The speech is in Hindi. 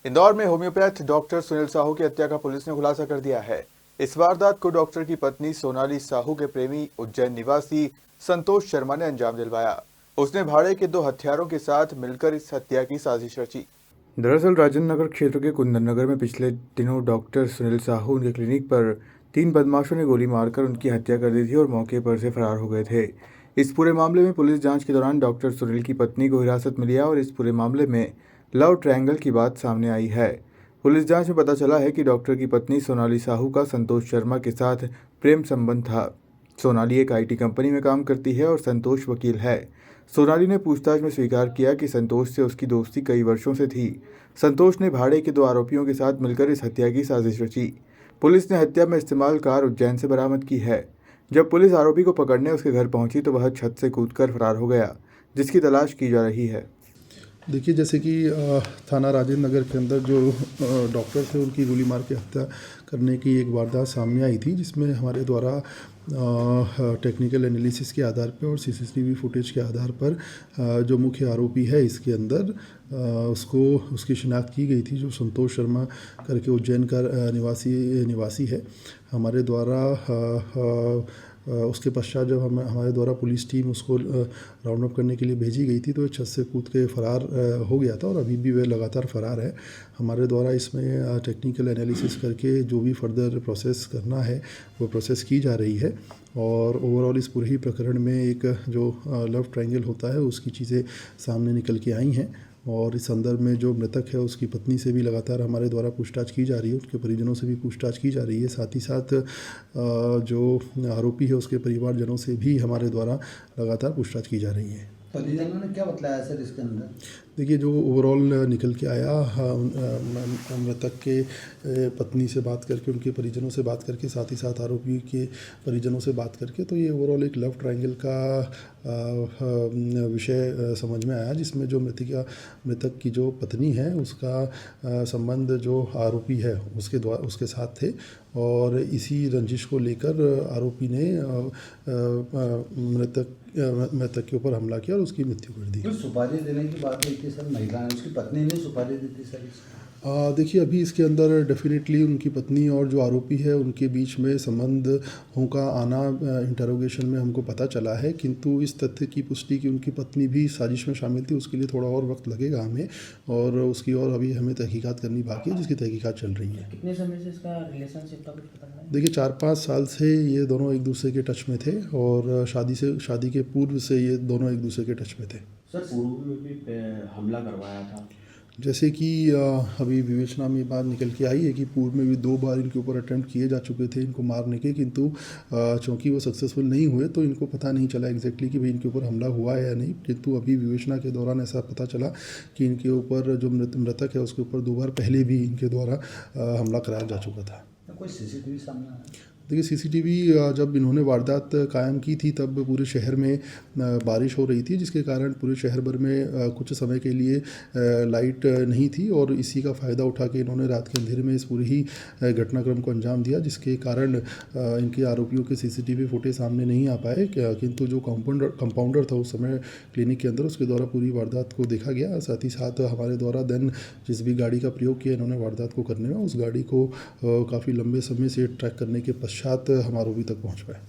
इंदौर में होम्योपैथ डॉक्टर सुनील साहू की हत्या का पुलिस ने खुलासा कर दिया है। इस वारदात को डॉक्टर की पत्नी सोनाली साहू के प्रेमी उज्जैन निवासी संतोष शर्मा ने अंजाम दिलवाया। उसने भाड़े के दो हथियारों के साथ मिलकर इस हत्या की साजिश रची। दरअसल राजेंद्र नगर क्षेत्र के कुंदन नगर में पिछले दिनों डॉक्टर सुनील साहू उनके क्लिनिक पर 3 बदमाशों ने गोली मारकर उनकी हत्या कर दी थी और मौके पर से फरार हो गए थे। इस पूरे मामले में पुलिस जांच के दौरान डॉक्टर सुनील की पत्नी को हिरासत में लिया और इस पूरे मामले में लव ट्रायंगल की बात सामने आई है। पुलिस जांच में पता चला है कि डॉक्टर की पत्नी सोनाली साहू का संतोष शर्मा के साथ प्रेम संबंध था। सोनाली एक IT कंपनी में काम करती है और संतोष वकील है। सोनाली ने पूछताछ में स्वीकार किया कि संतोष से उसकी दोस्ती कई वर्षों से थी। संतोष ने भाड़े के 2 आरोपियों के साथ मिलकर इस हत्या की साजिश रची। पुलिस ने हत्या में इस्तेमाल कार उज्जैन से बरामद की है। जब पुलिस आरोपी को पकड़ने उसके घर पहुंची तो वह छत से कूदकर फरार हो गया, जिसकी तलाश की जा रही है। देखिए, जैसे कि थाना राजेंद्र नगर के अंदर जो डॉक्टर थे उनकी गोली मार के हत्या करने की एक वारदात सामने आई थी, जिसमें हमारे द्वारा टेक्निकल एनालिसिस के आधार पर और CCTV फुटेज के आधार पर जो मुख्य आरोपी है इसके अंदर उसकी शिनाख्त की गई थी, जो संतोष शर्मा करके उज्जैन का निवासी है। हमारे द्वारा उसके पश्चात जब हमारे द्वारा पुलिस टीम उसको राउंड अप करने के लिए भेजी गई थी तो वो छत से कूद के फरार हो गया था और अभी भी वह लगातार फरार है। हमारे द्वारा इसमें टेक्निकल एनालिसिस करके जो भी फर्दर प्रोसेस करना है वो प्रोसेस की जा रही है और ओवरऑल इस पूरे ही प्रकरण में एक जो लव ट्रायंगल होता है उसकी चीज़ें सामने निकल के आई हैं और इस संदर्भ में जो मृतक है उसकी पत्नी से भी लगातार हमारे द्वारा पूछताछ की जा रही है, उसके परिजनों से भी पूछताछ की जा रही है। साथ ही साथ जो आरोपी है उसके परिवारजनों से भी हमारे द्वारा लगातार पूछताछ की जा रही है। परिजनों ने क्या बताया सर इसके अंदर? देखिए, जो ओवरऑल निकल के आया, मृतक के पत्नी से बात करके, उनके परिजनों से बात करके, साथ ही साथ आरोपी के परिजनों से बात करके, तो ये ओवरऑल एक लव ट्रायंगल का विषय समझ में आया, जिसमें जो मृतक की जो पत्नी है उसका संबंध जो आरोपी है उसके साथ थे और इसी रंजिश को लेकर आरोपी ने मृतक के ऊपर हमला किया और उसकी मृत्यु कर दी। तो सुपारी देने की बात हुई थी सर, महिला ने, उसकी पत्नी ने सुपारी दी थी सर? देखिए, अभी इसके अंदर डेफिनेटली उनकी पत्नी और जो आरोपी है उनके बीच में संबंधों का आना इंटरोगेशन में हमको पता चला है, किंतु इस तथ्य की पुष्टि कि उनकी पत्नी भी साजिश में शामिल थी उसके लिए थोड़ा और वक्त लगेगा हमें और उसकी और अभी हमें तहकीकात करनी बाकी है, जिसकी तहकीकात चल रही है। कितने समय से इसका रिलेशनशिप का कुछ पता है? देखिए, 4-5 साल से ये दोनों एक दूसरे के टच में थे और शादी के पूर्व से ये दोनों एक दूसरे के टच में थे। सर, पूर्व में भी हमला करवाया था? जैसे कि अभी विवेचना में बात निकल के आई है कि पूर्व में भी 2 बार इनके ऊपर अटेम्प्ट किए जा चुके थे इनको मारने के, किंतु चूँकि वो सक्सेसफुल नहीं हुए तो इनको पता नहीं चला एग्जैक्टली कि भाई इनके ऊपर हमला हुआ है या नहीं, किंतु अभी विवेचना के दौरान ऐसा पता चला कि इनके ऊपर जो मृतक है उसके ऊपर 2 बार पहले भी इनके द्वारा हमला कराया जा चुका था। कोई CCTV सामने आया? देखिए, CCTV जब इन्होंने वारदात कायम की थी तब पूरे शहर में बारिश हो रही थी, जिसके कारण पूरे शहर भर में कुछ समय के लिए लाइट नहीं थी और इसी का फ़ायदा उठा के इन्होंने रात के अंधेरे में इस पूरे ही घटनाक्रम को अंजाम दिया, जिसके कारण इनके आरोपियों के CCTV फुटेज सामने नहीं आ पाए, किंतु जो कंपाउंडर था उस समय क्लिनिक के अंदर उसके द्वारा पूरी वारदात को देखा गया। साथ ही साथ हमारे द्वारा देन जिस भी गाड़ी का प्रयोग किया इन्होंने वारदात को करने में, उस गाड़ी को काफ़ी लंबे समय से ट्रैक करने के पश्चात हम आरोपी तक पहुँच पाए।